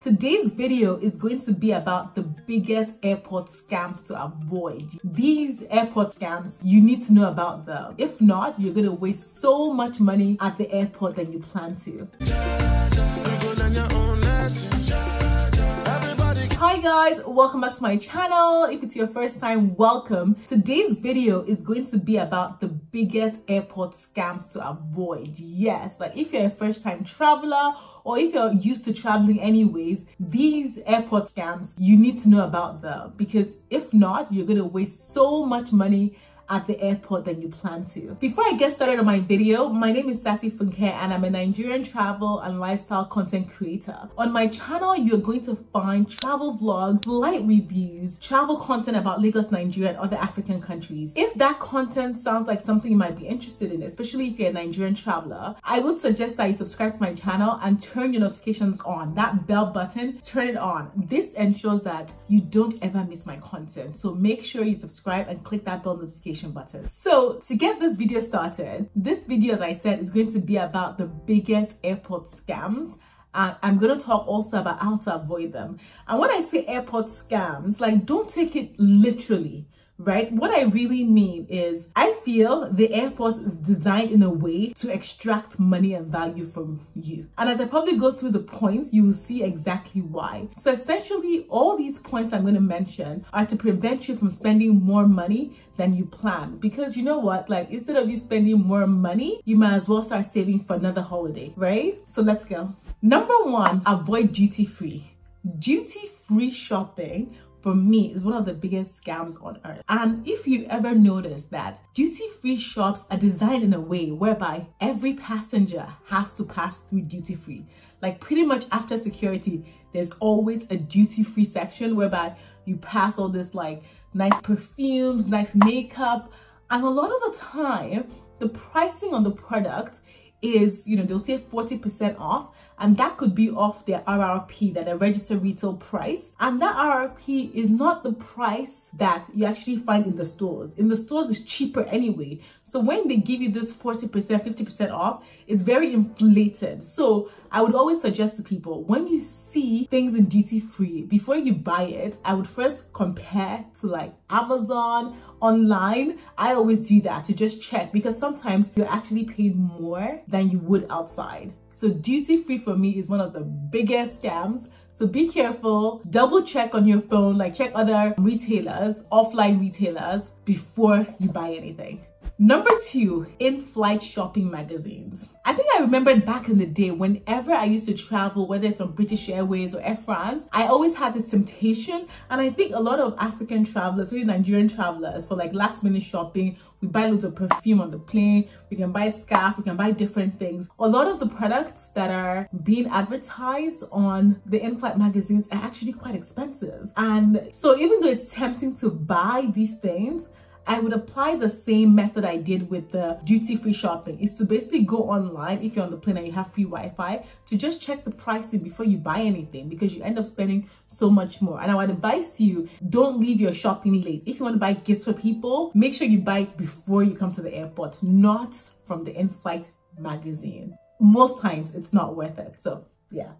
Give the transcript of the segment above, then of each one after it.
Today's video is going to be about the biggest airport scams to avoid. These airport scams, you need to know about them. If not, you're going to waste so much money at the airport than you plan to. Hi guys, welcome back to my channel. If it's your first time, welcome. Today's video is going to be about the biggest airport scams to avoid. Yes, like if you're a first time traveler or if you're used to traveling anyways, these airport scams, you need to know about them, because if not, you're going to waste so much money at the airport than you plan to. Before I get started on my video, my name is Sassy Funke and I'm a Nigerian travel and lifestyle content creator. On my channel, you're going to find travel vlogs, flight reviews, travel content about Lagos, Nigeria and other African countries. If that content sounds like something you might be interested in, especially if you're a Nigerian traveler, I would suggest that you subscribe to my channel and turn your notifications on. That bell button, turn it on. This ensures that you don't ever miss my content. So make sure you subscribe and click that bell notification button. So to get this video started, this video, as I said, is going to be about the biggest airport scams. I'm going to talk also about how to avoid them. And when I say airport scams, like, don't take it literally, right? What I really mean is, I feel the airport is designed in a way to extract money and value from you. And as I probably go through the points, you will see exactly why. So essentially, all these points I'm going to mention are to prevent you from spending more money than you plan. Because you know what, like, instead of you spending more money, you might as well start saving for another holiday, right? So let's go. Number one, avoid duty-free. Duty-free shopping, for me, is one of the biggest scams on earth. And if you ever notice that duty-free shops are designed in a way whereby every passenger has to pass through duty-free. Like, pretty much after security, there's always a duty-free section whereby you pass all this like nice perfumes, nice makeup. And a lot of the time, the pricing on the product is, you know, they'll say 40% off, and that could be off their RRP, that a registered retail price. And that RRP is not the price that you actually find in the stores. In the stores, it's cheaper anyway. So when they give you this 40%, 50% off, it's very inflated. So I would always suggest to people, when you see things in duty free, before you buy it, I would first compare to like Amazon, online. I always do that to just check, because sometimes you're actually paying more than you would outside. So duty free for me is one of the biggest scams. So be careful, double check on your phone, like check other retailers, offline retailers, before you buy anything. Number two, in-flight shopping magazines. I think I remembered back in the day, whenever I used to travel, whether it's on British Airways or Air France, I always had this temptation. And I think a lot of African travelers, really Nigerian travelers, for like last minute shopping, we buy loads of perfume on the plane, we can buy scarf, we can buy different things. A lot of the products that are being advertised on the in-flight magazines are actually quite expensive. And so even though it's tempting to buy these things, I would apply the same method I did with the duty-free shopping, is to basically go online if you're on the plane and you have free Wi-Fi, to just check the pricing before you buy anything, because you end up spending so much more. And I would advise you, don't leave your shopping late. If you want to buy gifts for people, make sure you buy it before you come to the airport, not from the in-flight magazine. Most times it's not worth it. So yeah.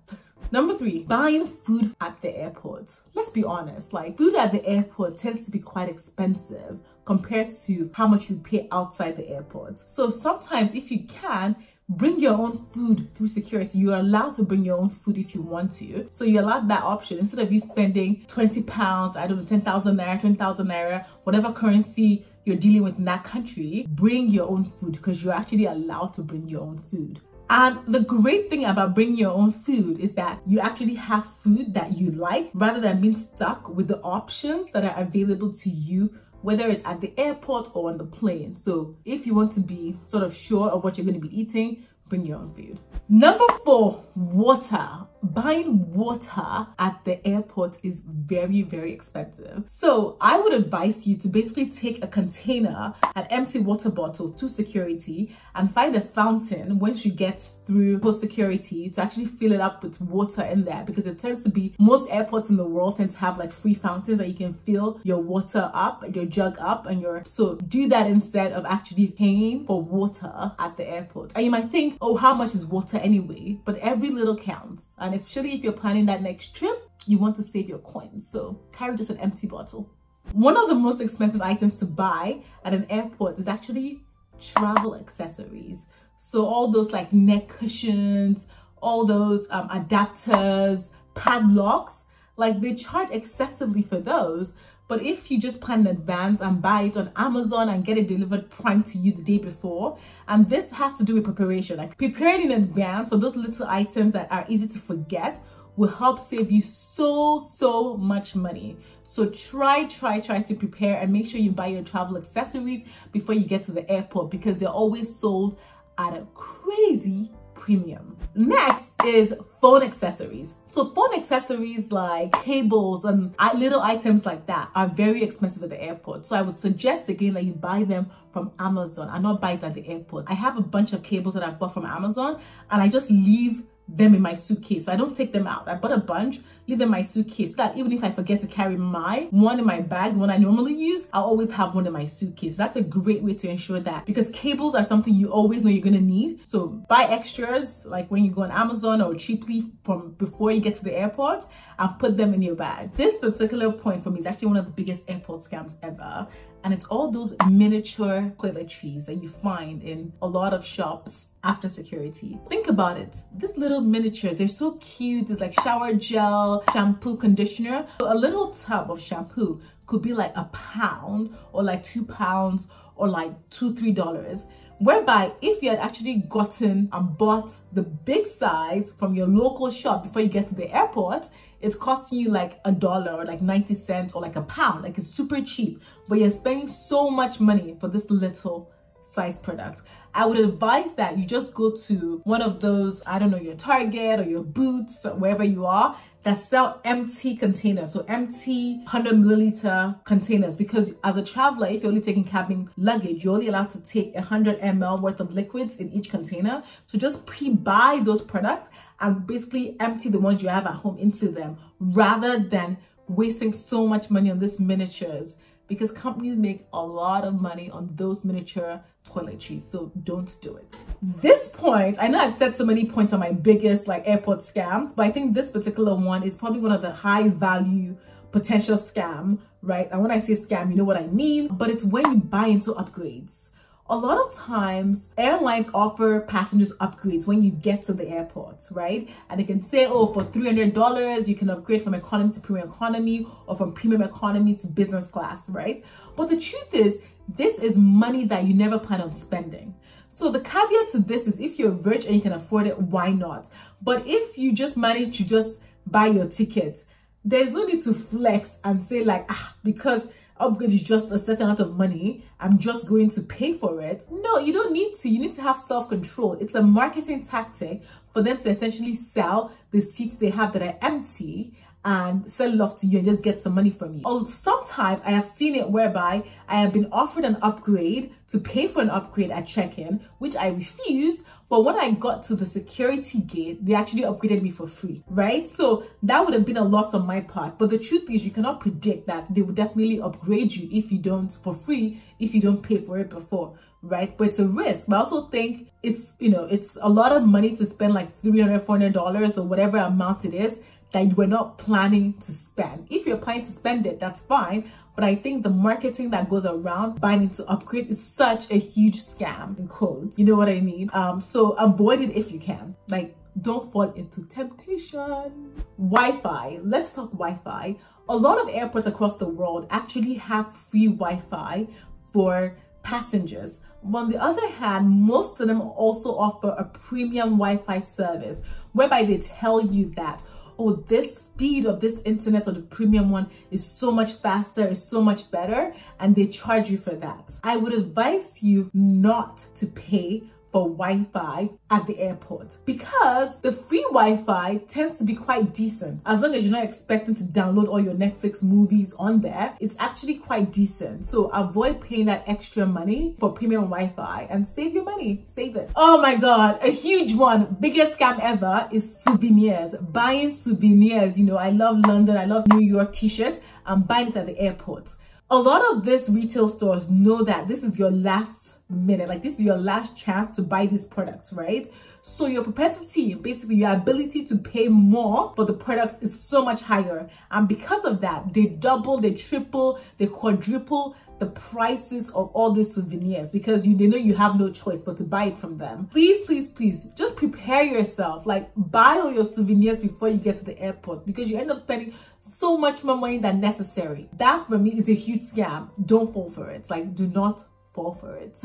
Number three, buying food at the airport. Let's be honest, like, food at the airport tends to be quite expensive compared to how much you pay outside the airport. So sometimes, if you can, bring your own food through security. You're allowed to bring your own food if you want to. So you're allowed that option. Instead of you spending 20 pounds, I don't know, 10,000 naira, 20,000 naira, whatever currency you're dealing with in that country, bring your own food, because you're actually allowed to bring your own food. And the great thing about bringing your own food is that you actually have food that you like, rather than being stuck with the options that are available to you, whether it's at the airport or on the plane. So if you want to be sort of sure of what you're going to be eating, bring your own food. Number four, water. Buying water at the airport is very, very expensive. So I would advise you to basically take a container, an empty water bottle, to security and find a fountain once you get through post security to actually fill it up with water in there, because it tends to be, most airports in the world tend to have like free fountains that you can fill your water up, your jug up, and so do that instead of actually paying for water at the airport. And you might think, oh, how much is water anyway? But every little counts, and and especially if you're planning that next trip, you want to save your coins. So carry just an empty bottle. One of the most expensive items to buy at an airport is actually travel accessories. So all those like neck cushions, all those adapters, padlocks, like they charge excessively for those. But if you just plan in advance and buy it on Amazon and get it delivered prime to you the day before, and this has to do with preparation, like preparing in advance for those little items that are easy to forget will help save you so much money. So try to prepare and make sure you buy your travel accessories before you get to the airport, because they're always sold at a crazy premium. Next is phone accessories. So phone accessories like cables and little items like that are very expensive at the airport. So I would suggest again that you buy them from Amazon and not buy it at the airport. I have a bunch of cables that I bought from Amazon and I just leave them in my suitcase. So I don't take them out. I bought a bunch, leave them in my suitcase, so that even if I forget to carry one in my bag, one I normally use, I'll always have one in my suitcase. That's a great way to ensure that, because cables are something you always know you're gonna need. So buy extras like when you go on Amazon or cheaply from before you get to the airport, and put them in your bag. This particular point for me is actually one of the biggest airport scams ever. And it's all those miniature toiletries that you find in a lot of shops after security. Think about it. These little miniatures, they're so cute. It's like shower gel, shampoo, conditioner. So a little tub of shampoo could be like £1 or like £2 or like $2–3. Whereby if you had actually gotten and bought the big size from your local shop before you get to the airport, it's costing you like $1 or like 90 cents or like £1. Like it's super cheap, but you're spending so much money for this little size product. I would advise that you just go to one of those, I don't know, your Target or your Boots, or wherever you are, that sell empty containers. So empty 100ml containers, because as a traveler, if you're only taking cabin luggage, you're only allowed to take 100 ml worth of liquids in each container. So just pre-buy those products and basically empty the ones you have at home into them, rather than wasting so much money on these miniatures, because companies make a lot of money on those miniature toiletries. So don't do it. This point, I know I've said so many points on my biggest like airport scams, but I think this particular one is probably one of the high value potential scam, right? And when I say scam, you know what I mean, but it's when you buy into upgrades. A lot of times airlines offer passengers upgrades when you get to the airport, right? And they can say, oh, for $300 you can upgrade from economy to premium economy, or from premium economy to business class, right? But the truth is, this is money that you never plan on spending. So the caveat to this is, if you're rich and you can afford it, why not? But if you just manage to just buy your ticket, there's no need to flex and say like, because upgrade is just a certain amount of money, I'm just going to pay for it. No, you don't need to. You need to have self-control. It's a marketing tactic for them to essentially sell the seats they have that are empty and sell it off to you and just get some money from you. Or sometimes I have seen it whereby I have been offered an upgrade to pay for an upgrade at check-in, which I refused. But when I got to the security gate, they actually upgraded me for free, right? So that would have been a loss on my part. But the truth is, you cannot predict that. They will definitely upgrade you if you don't, for free, if you don't pay for it before, right? But it's a risk. But I also think it's, you know, it's a lot of money to spend, like $300, $400 or whatever amount it is that you were not planning to spend. If you're planning to spend it, that's fine. But I think the marketing that goes around buying into upgrade is such a huge scam, in quotes. You know what I mean? So avoid it if you can. Like, don't fall into temptation. Wi-Fi. Let's talk Wi-Fi. A lot of airports across the world actually have free Wi-Fi for passengers. But on the other hand, most of them also offer a premium Wi-Fi service, whereby they tell you that, oh, this speed of this internet or the premium one is so much faster, is so much better, and they charge you for that. I would advise you not to pay for Wi-Fi at the airport, because the free Wi-Fi tends to be quite decent. As long as you're not expecting to download all your Netflix movies on there, it's actually quite decent. So avoid paying that extra money for premium Wi-Fi and save your money. Save it. Oh my God, a huge one, biggest scam ever is souvenirs. Buying souvenirs. You know, I love London, I love New York t-shirts. I'm buying it at the airport. A lot of these retail stores know that this is your last minute, like this is your last chance to buy these products, right? So your propensity, basically your ability to pay more for the product is so much higher. And because of that, they double, they triple, they quadruple the prices of all these souvenirs because they know you have no choice but to buy it from them. Please, please, please, just prepare yourself. Like, buy all your souvenirs before you get to the airport because you end up spending so much more money than necessary. That for me is a huge scam. Don't fall for it. Like, do not fall for it.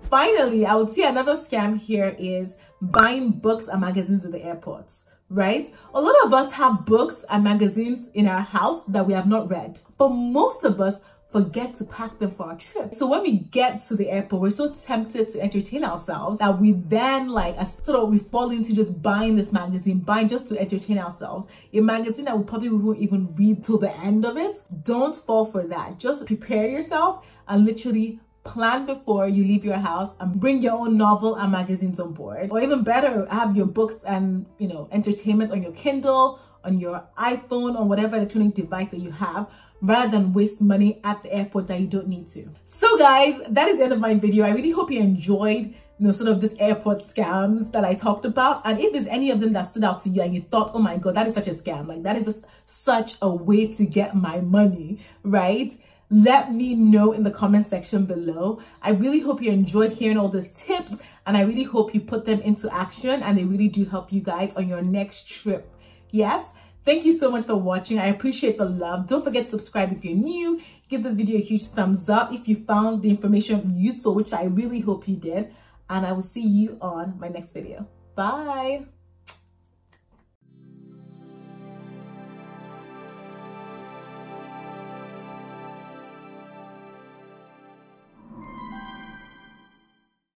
Finally, I would say another scam here is buying books and magazines at the airports, right? A lot of us have books and magazines in our house that we have not read, but most of us forget to pack them for our trip. So when we get to the airport, we're so tempted to entertain ourselves that we then we fall into just buying this magazine, buying just to entertain ourselves. A magazine that we probably won't even read till the end of it. Don't fall for that. Just prepare yourself and literally plan before you leave your house and bring your own novel and magazines on board. Or even better, have your books and, you know, entertainment on your Kindle, on your iPhone, on whatever electronic device that you have, rather than waste money at the airport that you don't need to. So guys, that is the end of my video. I really hope you enjoyed, you know, sort of this airport scams that I talked about. And if there's any of them that stood out to you and you thought, oh my God, that is such a scam, like that is just such a way to get my money, right? Let me know in the comment section below. I really hope you enjoyed hearing all these tips and I really hope you put them into action and they really do help you guys on your next trip. Yes? Thank you so much for watching. I appreciate the love. Don't forget to subscribe if you're new. Give this video a huge thumbs up if you found the information useful, which I really hope you did. And I will see you on my next video. Bye.